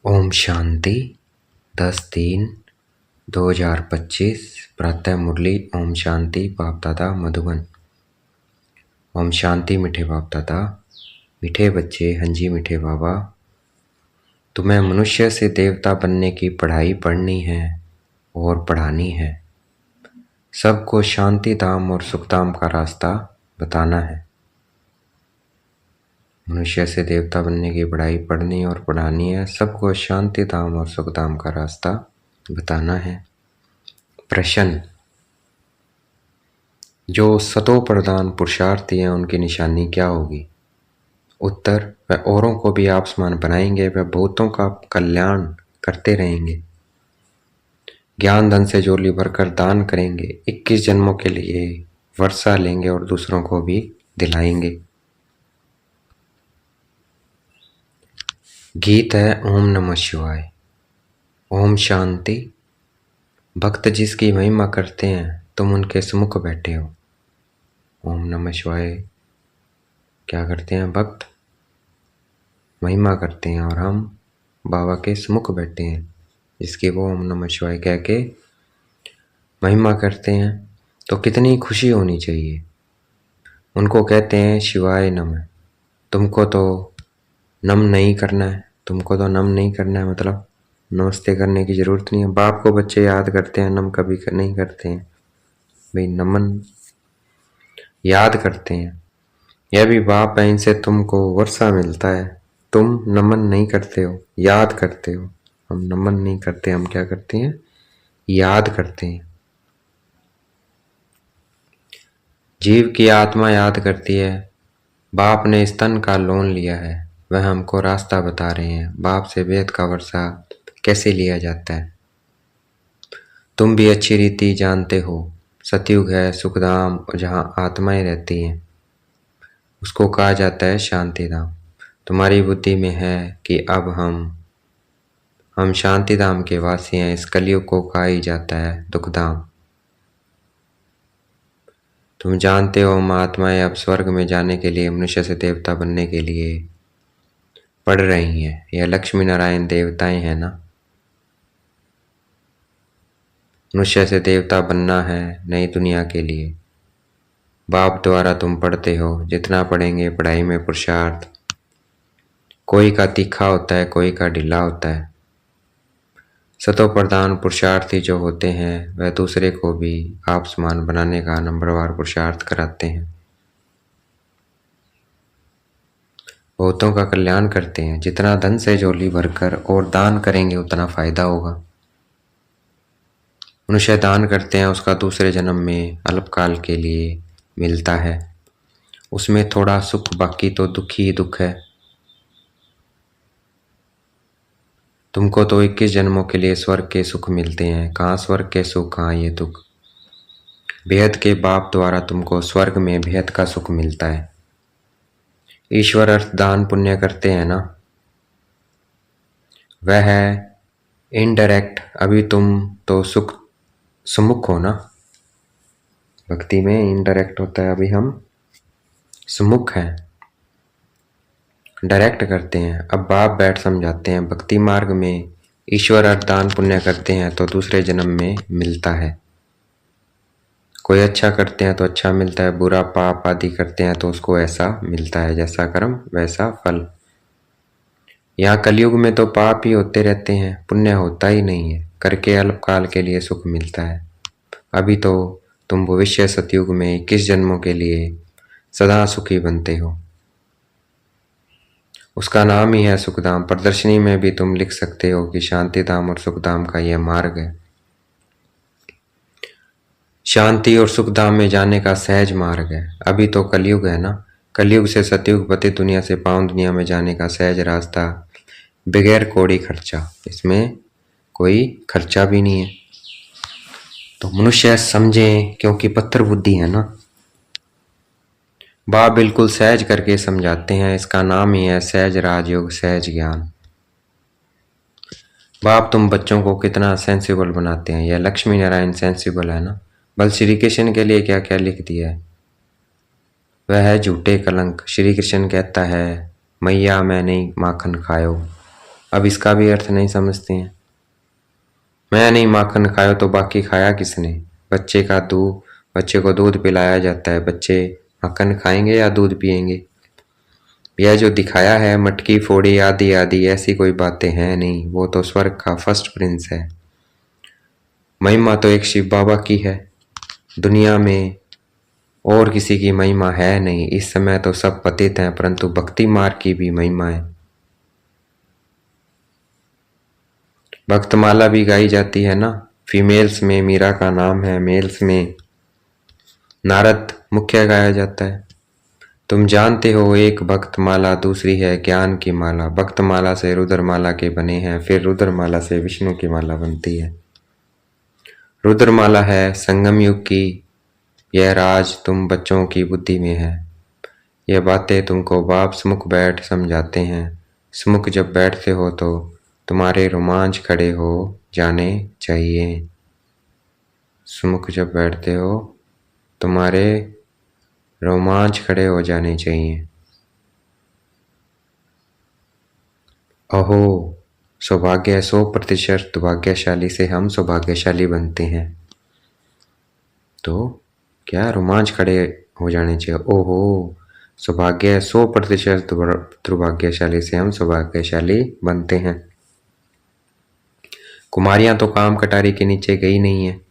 ओम शांति 10/3/2025 प्रातः मुरली। ओम शांति बाप दादा मधुबन। ओम शांति मीठे बाप दादा, मीठे बच्चे, हंजी मीठे बाबा। तुम्हें मनुष्य से देवता बनने की पढ़ाई पढ़नी है और पढ़ानी है। सबको शांति धाम और सुखधाम का रास्ता बताना है। मनुष्य से देवता बनने की पढ़ाई पढ़नी और पढ़ानी है। सबको शांति धाम और सुखधाम का रास्ता बताना है। प्रश्न: जो सतो प्रधान पुरुषार्थी हैं उनकी निशानी क्या होगी? उत्तर: वह औरों को भी आप समान बनाएंगे, वह बहुतों का कल्याण करते रहेंगे, ज्ञान धन से झोली भरकर दान करेंगे, 21 जन्मों के लिए वर्षा लेंगे और दूसरों को भी दिलाएंगे। गीत है ओम नमः शिवाय। ओम शांति। भक्त जिसकी महिमा करते हैं तुम उनके सम्मुख बैठे हो। ओम नमः शिवाय क्या करते हैं? भक्त महिमा करते हैं और हम बाबा के सम्मुख बैठे हैं, जिसकी वो ओम नमः शिवाय कह के महिमा करते हैं। तो कितनी खुशी होनी चाहिए। उनको कहते हैं शिवाय नमः। तुमको तो नम नहीं करना है, तुमको तो नम नहीं करना है, मतलब नमस्ते करने की ज़रूरत नहीं है। बाप को बच्चे याद करते हैं, नम कभी नहीं करते हैं भाई, नमन याद करते हैं। यह भी बाप है, इनसे तुमको वर्षा मिलता है। तुम नमन नहीं करते हो, याद करते हो। हम नमन नहीं करते, हम क्या करते हैं? याद करते हैं। जीव की आत्मा याद करती है। बाप ने स्तन का लोन लिया है, वह हमको रास्ता बता रहे हैं। बाप से वेद का वर्षा कैसे लिया जाता है। तुम भी अच्छी रीति जानते हो, सतयुग है सुखधाम, जहाँ आत्माएं रहती हैं उसको कहा जाता है शांति धाम। तुम्हारी बुद्धि में है कि अब हम शांति धाम के वासी हैं। इस कलयुग को कहा ही जाता है दुखधाम। तुम जानते हो हम आत्माएं अब स्वर्ग में जाने के लिए, मनुष्य से देवता बनने के लिए पढ़ रही हैं। यह लक्ष्मी नारायण देवताएं हैं ना। मनुष्य से देवता बनना है नई दुनिया के लिए। बाप द्वारा तुम पढ़ते हो, जितना पढ़ेंगे पढ़ाई में पुरुषार्थ। कोई का तीखा होता है, कोई का ढीला होता है। सतो प्रधान पुरुषार्थी जो होते हैं वह दूसरे को भी आप समान बनाने का नंबरवार पुरुषार्थ कराते हैं, बहुतों का कल्याण करते हैं। जितना धन से झोली भरकर और दान करेंगे उतना फायदा होगा। मनुष्य दान करते हैं, उसका दूसरे जन्म में अल्पकाल के लिए मिलता है, उसमें थोड़ा सुख, बाकी तो दुख ही दुख है। तुमको तो 21 जन्मों के लिए स्वर्ग के सुख मिलते हैं। कहाँ स्वर्ग के सुख, कहाँ ये दुख। बेहद के बाप द्वारा तुमको स्वर्ग में बेहद का सुख मिलता है। ईश्वर अर्थ दान पुण्य करते हैं ना, वह है इनडायरेक्ट। अभी तुम तो सुख सम्मुख हो ना, भक्ति में इनडायरेक्ट होता है। अभी हम सम्मुख हैं, डायरेक्ट करते हैं। अब बाप बैठ समझाते हैं, भक्ति मार्ग में ईश्वर अर्थ दान पुण्य करते हैं तो दूसरे जन्म में मिलता है। कोई अच्छा करते हैं तो अच्छा मिलता है, बुरा पाप आदि करते हैं तो उसको ऐसा मिलता है, जैसा कर्म वैसा फल। यहाँ कलयुग में तो पाप ही होते रहते हैं, पुण्य होता ही नहीं है। करके अल्पकाल के लिए सुख मिलता है। अभी तो तुम भविष्य सतयुग में 21 जन्मों के लिए सदा सुखी बनते हो। उसका नाम ही है सुखधाम। प्रदर्शनी में भी तुम लिख सकते हो कि शांति धाम और सुखधाम का यह मार्ग है। शांति और सुखधाम में जाने का सहज मार्ग है। अभी तो कलयुग है ना, कलयुग से सतयुग पतित दुनिया से पावन दुनिया में जाने का सहज रास्ता, बगैर कोड़ी खर्चा। इसमें कोई खर्चा भी नहीं है। तो मनुष्य समझे, क्योंकि पत्थर बुद्धि है ना। बाप बिल्कुल सहज करके समझाते हैं। इसका नाम ही है सहज राजयोग, सहज ज्ञान। बाप तुम बच्चों को कितना सेंसिबल बनाते हैं। यह लक्ष्मी नारायण सेंसिबल है ना। बल श्री कृष्ण के लिए क्या क्या लिख दिया है। वह है झूठे कलंक। श्री कृष्ण कहता है मैया मैं नहीं माखन खायो, अब इसका भी अर्थ नहीं समझते हैं। मैं नहीं माखन खाया तो बाकी खाया किसने? बच्चे को दूध पिलाया जाता है, बच्चे माखन खाएंगे या दूध पिएंगे? यह जो दिखाया है मटकी फोड़ी आदि आदि ऐसी कोई बातें हैं नहीं, वो तो स्वर्ग का फर्स्ट प्रिंस है। महिमा तो एक शिव बाबा की है, दुनिया में और किसी की महिमा है नहीं। इस समय तो सब पतित हैं, परंतु भक्ति मार्ग की भी महिमा है। भक्तमाला भी गाई जाती है ना। फीमेल्स में मीरा का नाम है, मेल्स में नारद मुख्य गाया जाता है। तुम जानते हो एक भक्तमाला, दूसरी है ज्ञान की माला। भक्तमाला से रुद्रमाला के बने हैं, फिर रुद्रमाला से विष्णु की माला बनती है। रुद्रमाला है संगम युग की, यह राज तुम बच्चों की बुद्धि में है। यह बातें तुमको बाप समुख बैठ समझाते हैं। समुख जब बैठते हो तो तुम्हारे रोमांच खड़े हो जाने चाहिए। समुख जब बैठते हो तुम्हारे रोमांच खड़े हो जाने चाहिए। अहो सौभाग्य 100% भाग्यशाली से हम सौभाग्यशाली बनते हैं। तो क्या रोमांच खड़े हो जाने चाहिए? ओहो सौभाग्य 100% दुर्भाग्यशाली से हम सौभाग्यशाली बनते हैं। कुमारियां तो काम कटारी के नीचे गई नहीं है।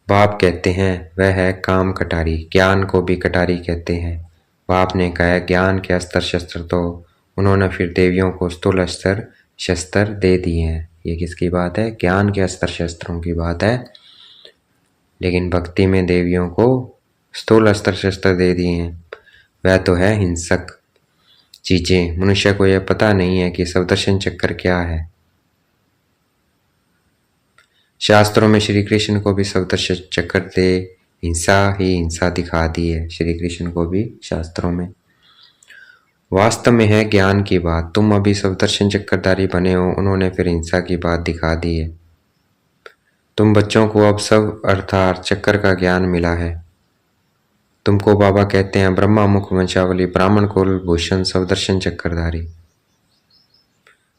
बाप कहते हैं वह है काम कटारी, ज्ञान को भी कटारी कहते हैं। बाप ने कहा ज्ञान के अस्त्र शस्त्र, तो उन्होंने फिर देवियों को स्थूल अस्त्र शस्त्र दे दिए हैं। ये किसकी बात है? ज्ञान के अस्त्र शस्त्रों की बात है। लेकिन भक्ति में देवियों को स्थूल अस्त्र शस्त्र दे दिए हैं, वह तो है हिंसक चीजें। मनुष्य को यह पता नहीं है कि सुदर्शन चक्र क्या है। शास्त्रों में श्री कृष्ण को भी सुदर्शन चक्र दे हिंसा ही हिंसा दिखा दी है, श्री कृष्ण को भी शास्त्रों में। वास्तव में है ज्ञान की बात। तुम अभी सुदर्शन चक्रधारी बने हो, उन्होंने फिर हिंसा की बात दिखा दी है। तुम बच्चों को अब सब अर्थात चक्कर का ज्ञान मिला है। तुमको बाबा कहते हैं ब्रह्मा मुख वंशावली, ब्राह्मण कुल भूषण, सुदर्शन चक्रधारी।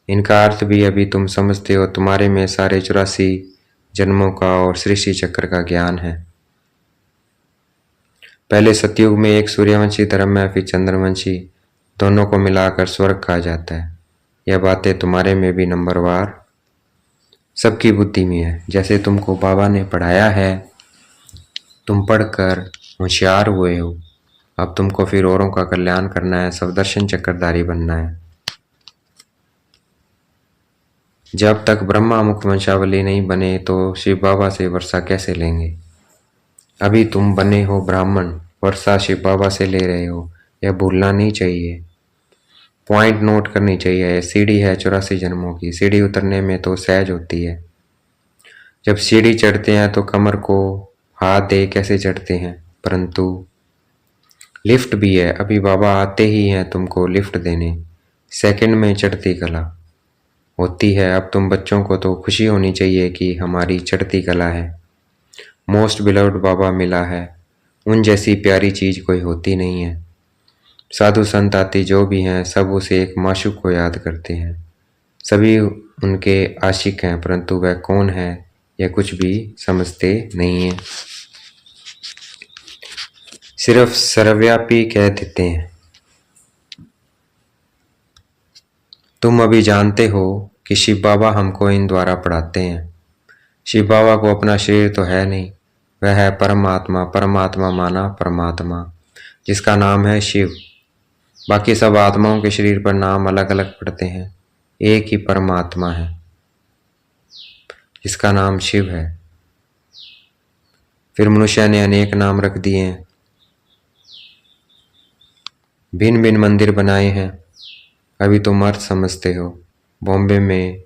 इनका अर्थ भी अभी तुम समझते हो। तुम्हारे में सारे 84 जन्मों का और सृष्टि चक्र का ज्ञान है। पहले सतयुग में एक सूर्यवंशी धर्म है, फिर चंद्रवंशी, दोनों को मिलाकर स्वर्ग कहा जाता है। यह बातें तुम्हारे में भी नंबरवार सबकी बुद्धि में है। जैसे तुमको बाबा ने पढ़ाया है, तुम पढ़कर होशियार हुए हो। अब तुमको फिर औरों का कल्याण करना है, सुदर्शन चक्रधारी बनना है। जब तक ब्रह्मा मुख वंशावली नहीं बने तो शिव बाबा से वर्षा कैसे लेंगे? अभी तुम बने हो ब्राह्मण, वर्षा शिव बाबा से ले रहे हो, यह भूलना नहीं चाहिए। पॉइंट नोट करनी चाहिए। सीढ़ी है 84 जन्मों की, सीढ़ी उतरने में तो सहज होती है। जब सीढ़ी चढ़ते हैं तो कमर को हाथ दे कैसे चढ़ते हैं, परंतु लिफ्ट भी है। अभी बाबा आते ही हैं तुमको लिफ्ट देने, सेकंड में चढ़ती कला होती है। अब तुम बच्चों को तो खुशी होनी चाहिए कि हमारी चढ़ती कला है। मोस्ट बिलव्ड बाबा मिला है, उन जैसी प्यारी चीज कोई होती नहीं है। साधु संत आदि जो भी हैं सब उसे एक माशूक को याद करते हैं। सभी उनके आशिक हैं, परंतु वह कौन है यह कुछ भी समझते नहीं है। सिर्फ सर्वव्यापी कह देते हैं। तुम अभी जानते हो कि शिव बाबा हमको इन द्वारा पढ़ाते हैं। शिव बाबा को अपना शरीर तो है नहीं, वह है परमात्मा। परमात्मा माना परमात्मा, जिसका नाम है शिव। बाकी सब आत्माओं के शरीर पर नाम अलग अलग पड़ते हैं, एक ही परमात्मा है जिसका नाम शिव है। फिर मनुष्य ने अनेक नाम रख दिए हैं, भिन्न भिन्न मंदिर बनाए हैं। अभी तुम अर्थ समझते हो। बॉम्बे में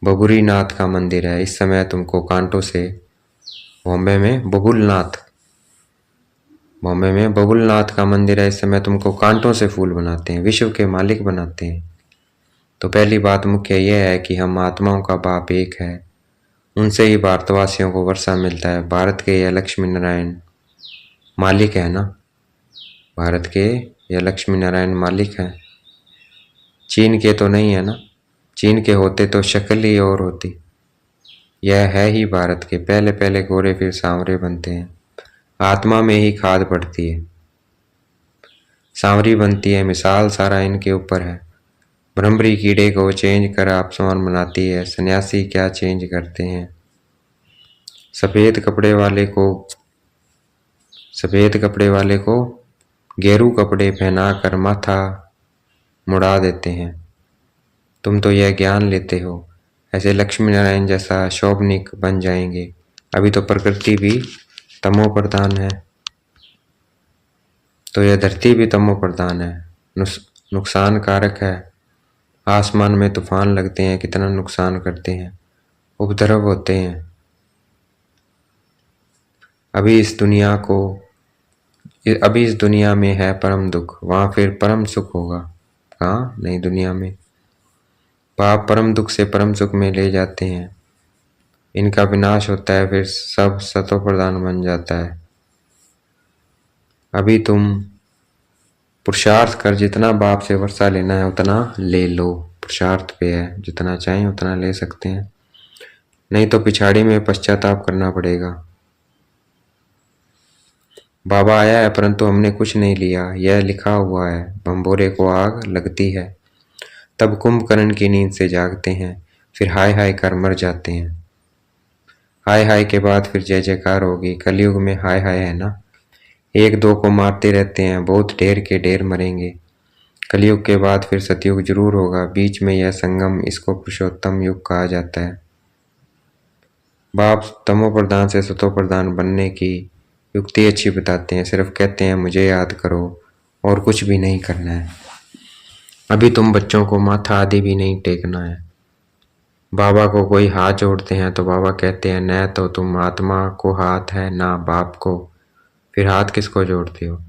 बबुरी नाथ का मंदिर है। इस समय तुमको कांटों से बॉम्बे में बबुलनाथ का मंदिर है। इस समय तुमको कांटों से फूल बनाते हैं, विश्व के मालिक बनाते हैं। तो पहली बात मुख्य यह है कि हम आत्माओं का बाप एक है, उनसे ही भारतवासियों को वर्षा मिलता है। भारत के यह लक्ष्मी नारायण मालिक है ना, भारत के यह लक्ष्मी नारायण मालिक हैं। चीन के तो नहीं है ना, चीन के होते तो शक्ल ही और होती। यह है ही भारत के, पहले पहले गोरे फिर सांवरे बनते हैं, आत्मा में ही खाद पड़ती है, सांवरी बनती है, मिसाल सारा इनके ऊपर है। भ्रमरी कीड़े को चेंज कर आपसमान बनाती है, सन्यासी क्या चेंज करते हैं। सफेद कपड़े वाले को गेरू कपड़े पहना कर माथा मुड़ा देते हैं। तुम तो यह ज्ञान लेते हो, ऐसे लक्ष्मी नारायण जैसा शोभनिक बन जाएंगे। अभी तो प्रकृति भी तमो प्रधान है, तो यह धरती भी तमो प्रधान है, नुकसान कारक है। आसमान में तूफान लगते हैं, कितना नुकसान करते हैं, उपद्रव होते हैं। अभी इस दुनिया में है परम दुख, वहां फिर परम सुख होगा। कहाँ? नई दुनिया में। पाप परम दुख से परम सुख में ले जाते हैं, इनका विनाश होता है, फिर सब सतो प्रधान बन जाता है। अभी तुम पुरुषार्थ कर, जितना बाप से वर्षा लेना है उतना ले लो, पुरुषार्थ पे है, जितना चाहें उतना ले सकते हैं, नहीं तो पिछाड़ी में पश्चाताप करना पड़ेगा। बाबा आया है परंतु हमने कुछ नहीं लिया, यह लिखा हुआ है, भंबोरे को आग लगती है, तब कुंभकर्ण की नींद से जागते हैं, फिर हाय हाय कर मर जाते हैं। हाय हाय के बाद फिर जय जयकार होगी। कलयुग में हाय हाय है ना, एक दो को मारते रहते हैं, बहुत ढेर के ढेर मरेंगे। कलयुग के बाद फिर सतयुग जरूर होगा, बीच में यह संगम, इसको पुरुषोत्तम युग कहा जाता है। बाप तमो प्रधान से सतो प्रधान बनने की युक्ति अच्छी बताते हैं, सिर्फ कहते हैं मुझे याद करो और कुछ भी नहीं करना है। अभी तुम बच्चों को माथा आदि भी नहीं टेकना है। बाबा को कोई हाथ जोड़ते हैं तो बाबा कहते हैं न तो तुम आत्मा को हाथ है ना बाप को, फिर हाथ किसको जोड़ते हो।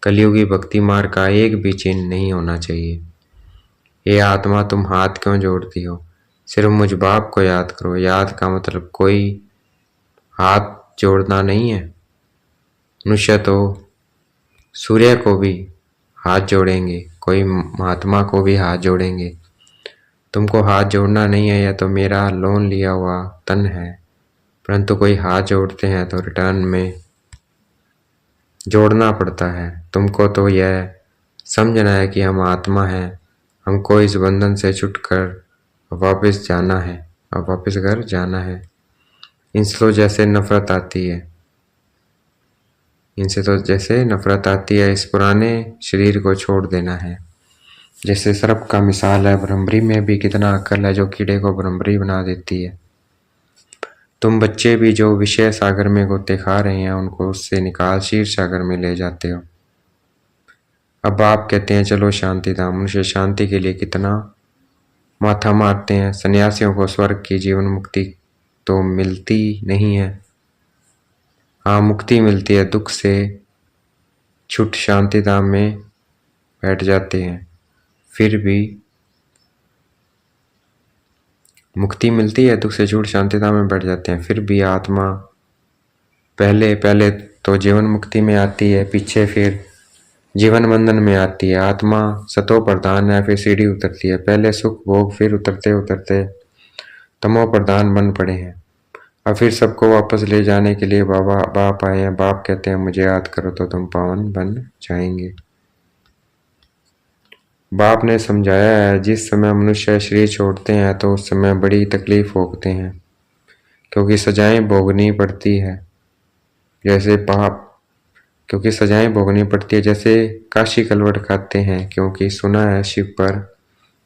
कलयुगी भक्ति मार्ग का एक भी चिन्ह नहीं होना चाहिए। ये आत्मा तुम हाथ क्यों जोड़ती हो, सिर्फ मुझ बाप को याद करो। याद का मतलब कोई हाथ जोड़ना नहीं है। मनुष्य तो सूर्य को भी हाथ जोड़ेंगे, कोई महात्मा को भी हाथ जोड़ेंगे। तुमको हाथ जोड़ना नहीं है, यह तो मेरा लोन लिया हुआ तन है, परंतु कोई हाथ जोड़ते हैं तो रिटर्न में जोड़ना पड़ता है। तुमको तो यह समझना है कि हम आत्मा हैं, हमको इस बंधन से छुटकर वापस जाना है, अब वापस घर जाना है। इनसे तो जैसे नफरत आती है, इस पुराने शरीर को छोड़ देना है। जैसे सर्प का मिसाल है, भ्रमरी में भी कितना अक्ल है जो कीड़े को भ्रमरी बना देती है। तुम बच्चे भी जो विषय सागर में गोते खा रहे हैं, उनको उससे निकाल क्षीर सागर में ले जाते हो। अब आप कहते हैं चलो शांति धाम, मनुष्य शांति के लिए कितना माथा मारते हैं। सन्यासियों को स्वर्ग की जीवन मुक्ति तो मिलती नहीं है, हाँ मुक्ति मिलती है, दुख से छुट शांति धाम में बैठ जाते हैं। फिर भी मुक्ति मिलती है, दुख से छूट शांति धाम में बैठ जाते हैं। फिर भी आत्मा पहले पहले तो जीवन मुक्ति में आती है, पीछे फिर जीवन बंधन में आती है। आत्मा सतो प्रधान है, फिर सीढ़ी उतरती है, पहले सुख भोग, फिर उतरते उतरते तमो प्रधान बन पड़े हैं। और फिर सबको वापस ले जाने के लिए बाप आए हैं। बाप कहते हैं मुझे याद करो तो तुम पावन बन जाएंगे। बाप ने समझाया है, जिस समय मनुष्य शरीर छोड़ते हैं तो उस समय बड़ी तकलीफ भोगते हैं, क्योंकि सजाएं भोगनी पड़ती है। जैसे काशी कलवट खाते हैं, क्योंकि सुना है शिव पर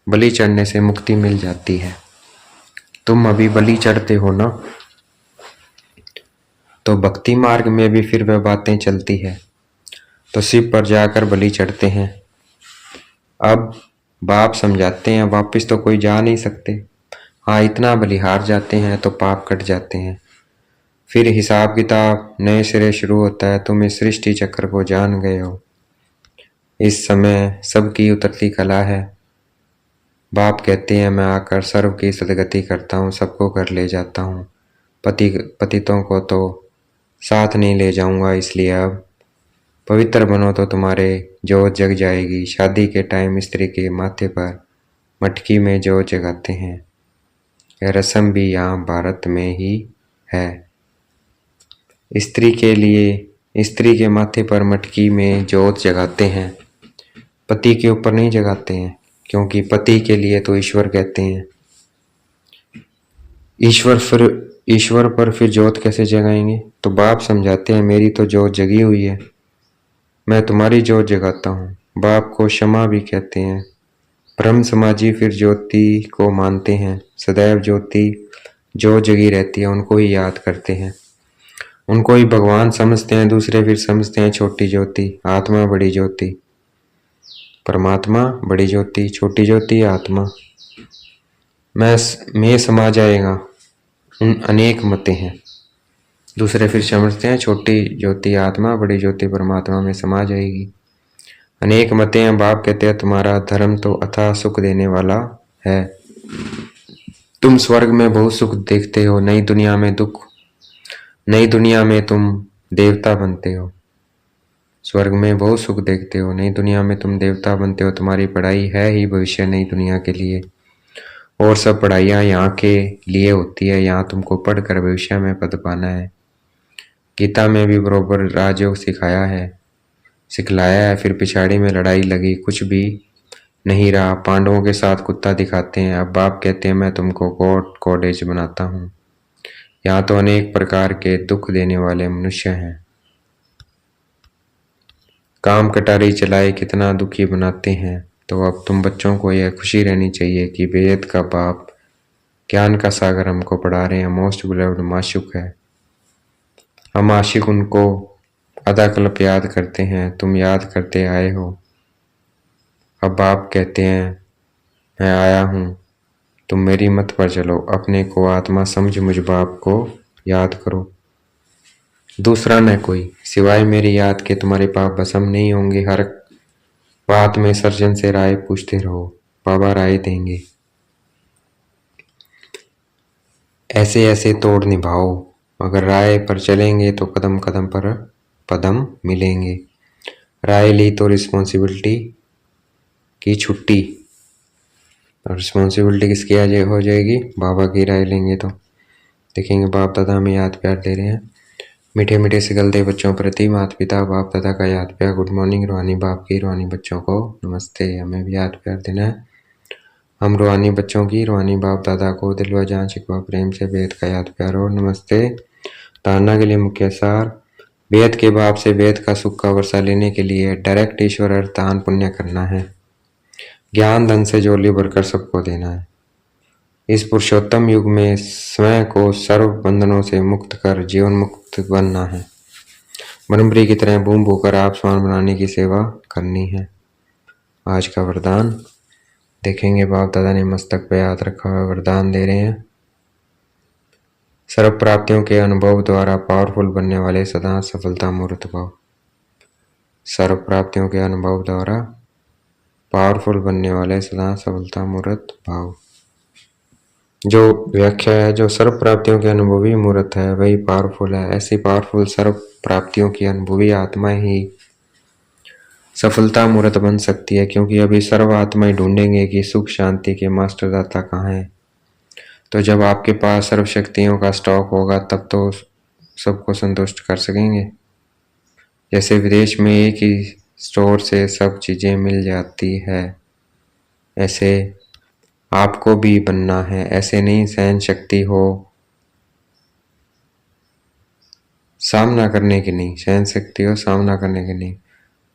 बलि चढ़ने से मुक्ति मिल जाती है। तुम अभी बलि चढ़ते हो ना, तो भक्ति मार्ग में भी फिर वह बातें चलती है, तो शिव पर जाकर बलि चढ़ते हैं। अब बाप समझाते हैं वापस तो कोई जा नहीं सकते, हाँ इतना बलिहार जाते हैं तो पाप कट जाते हैं। फिर हिसाब किताब नए सिरे शुरू होता है। तुम इस सृष्टि चक्र को जान गए हो, इस समय सबकी उतरती कला है। बाप कहते हैं मैं आकर सर्व की सदगति करता हूँ, सबको घर ले जाता हूँ। पतितों को तो साथ नहीं ले जाऊंगा, इसलिए अब पवित्र बनो तो तुम्हारे जोत जग जाएगी। शादी के टाइम स्त्री के माथे पर मटकी में जोत जगाते हैं। यह रस्म भी यहाँ भारत में ही है। स्त्री के माथे पर मटकी में जोत जगाते हैं, पति के ऊपर नहीं जगाते हैं, क्योंकि पति के लिए तो ईश्वर कहते हैं। ईश्वर पर फिर जोत कैसे जगाएंगे? तो बाप समझाते हैं, मेरी तो जोत जगी हुई है, मैं तुम्हारी जोत जगाता हूँ। बाप को क्षमा भी कहते हैं। ब्रह्म समाजी फिर ज्योति को मानते हैं, सदैव ज्योति जो जगी रहती है उनको ही याद करते हैं, उनको ही भगवान समझते हैं। दूसरे फिर समझते हैं छोटी ज्योति, आत्मा बड़ी ज्योति, परमात्मा बड़ी ज्योति, छोटी ज्योति आत्मा। मैं समा जाएगा, उन अनेक मतें हैं। दूसरे फिर समझते हैं छोटी ज्योति आत्मा, बड़ी ज्योति परमात्मा में समा जाएगी, अनेक मतें हैं। बाप कहते हैं, तुम्हारा धर्म तो अथाह सुख देने वाला है। तुम स्वर्ग में बहुत सुख देखते हो, नई दुनिया में दुख, नई दुनिया में तुम देवता बनते हो। स्वर्ग में बहुत सुख देखते हो, नई दुनिया में तुम देवता बनते हो। तुम्हारी पढ़ाई है ही भविष्य नई दुनिया के लिए, और सब पढ़ाइयाँ यहाँ के लिए होती है। यहाँ तुमको पढ़कर भविष्य में पद पाना है। गीता में भी बरोबर राजयोग सिखलाया है। फिर पिछाड़ी में लड़ाई लगी, कुछ भी नहीं रहा, पांडवों के साथ कुत्ता दिखाते हैं। अब बाप कहते हैं, मैं तुमको कोर्ट कॉलेज बनाता हूँ। यहाँ तो अनेक प्रकार के दुख देने वाले मनुष्य हैं, काम कटारी चलाए कितना दुखी बनाते हैं। तो अब तुम बच्चों को यह खुशी रहनी चाहिए कि वेद का बाप ज्ञान का सागर हमको पढ़ा रहे हैं। मोस्ट बिलव्ड माशुक है, हम आशिक उनको अदा कल्प याद करते हैं, तुम याद करते आए हो। अब बाप कहते हैं, मैं आया हूँ, तुम मेरी मत पर चलो, अपने को आत्मा समझ मुझ बाप को याद करो। दूसरा न कोई, सिवाय मेरी याद के तुम्हारे पाप भस्म नहीं होंगे। हर बात में सर्जन से राय पूछते रहो, बाबा राय देंगे। ऐसे ऐसे तोड़ निभाओ, अगर राय पर चलेंगे तो कदम कदम पर पदम मिलेंगे। राय ली तो रिस्पॉन्सिबिलिटी की छुट्टी, और रिस्पॉन्सिबिलिटी किसकी हो जाएगी? बाबा की राय लेंगे तो। देखेंगे बाप दादा हमें याद प्यार दे रहे हैं। मीठे मीठे से गलते बच्चों प्रति माता पिता बाप दादा का याद प्यार। गुड मॉर्निंग रूहानी बाप की, रूहानी बच्चों को नमस्ते। हमें भी याद प्यार देना है। हम रूहानी बच्चों की रूहानी बाप दादा को दिल व जान शिकवा प्रेम से वेद का याद प्यार और नमस्ते। धारणा के लिए मुख्य सार, वेद के बाप से वेद का सुख का वर्षा लेने के लिए डायरेक्ट ईश्वर अर्थ दान पुण्य करना है। ज्ञान धन से झोली भरकर सबको देना है। इस पुरुषोत्तम युग में स्वयं को सर्व बंधनों से मुक्त कर जीवन मुक्त बनना है। ब्रह्मपुरी की तरह बूम बोकर आप स्वान बनाने की सेवा करनी है। आज का वरदान देखेंगे, बाप दादा ने मस्तक पे याद रखा हुआ वरदान दे रहे हैं। सर्व प्राप्तियों के अनुभव द्वारा पावरफुल बनने वाले सदा सफलता मूर्त भाव। सर्व प्राप्तियों के अनुभव द्वारा पावरफुल बनने वाले सदा सफलता मूर्त भाव। जो व्याख्या है, जो सर्व प्राप्तियों के अनुभवी मूर्त है वही पावरफुल है। ऐसी पावरफुल सर्व प्राप्तियों की अनुभवी आत्मा ही सफलता मूर्त बन सकती है, क्योंकि अभी सर्व आत्माएं ढूंढेंगे कि सुख शांति के मास्टर दाता कहाँ है। तो जब आपके पास सर्व शक्तियों का स्टॉक होगा तब तो सबको संतुष्ट कर सकेंगे। जैसे विदेश में एक ही स्टोर से सब चीजें मिल जाती है, ऐसे आपको भी बनना है। ऐसे नहीं सहन शक्ति हो सामना करने की नहीं, सहन शक्ति हो सामना करने की नहीं,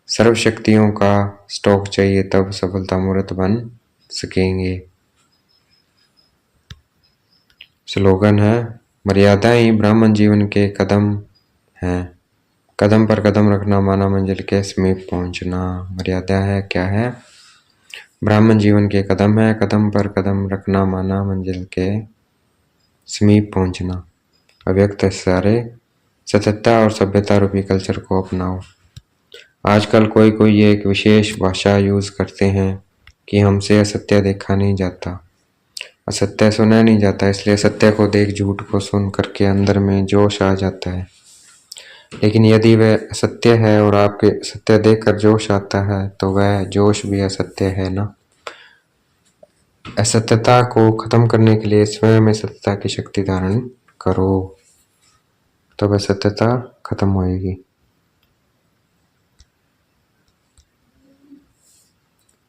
सर्व शक्तियों का स्टॉक चाहिए, तब सफलता मूर्त बन सकेंगे। स्लोगन है, मर्यादा ही ब्राह्मण जीवन के कदम हैं, कदम पर कदम रखना माना मंजिल के समीप पहुंचना। मर्यादा है, क्या है? ब्राह्मण जीवन के कदम है, कदम पर कदम रखना माना मंजिल के समीप पहुंचना। अव्यक्त सारे सतता और सभ्यता रूपी कल्चर को अपनाओ। आजकल कोई ये एक विशेष भाषा यूज करते हैं कि हमसे असत्य देखा नहीं जाता, असत्य सुना नहीं जाता, इसलिए सत्य को देख झूठ को सुन करके अंदर में जोश आ जाता है। लेकिन यदि वह असत्य है और आपके सत्य देखकर जोश आता है तो वह जोश भी असत्य है ना। असत्यता को खत्म करने के लिए स्वयं में सत्यता की शक्ति धारण करो, तब असत्यता खत्म होएगी।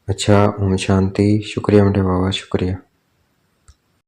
अच्छा, ओम शांति। शुक्रिया मेरे बाबा, शुक्रिया।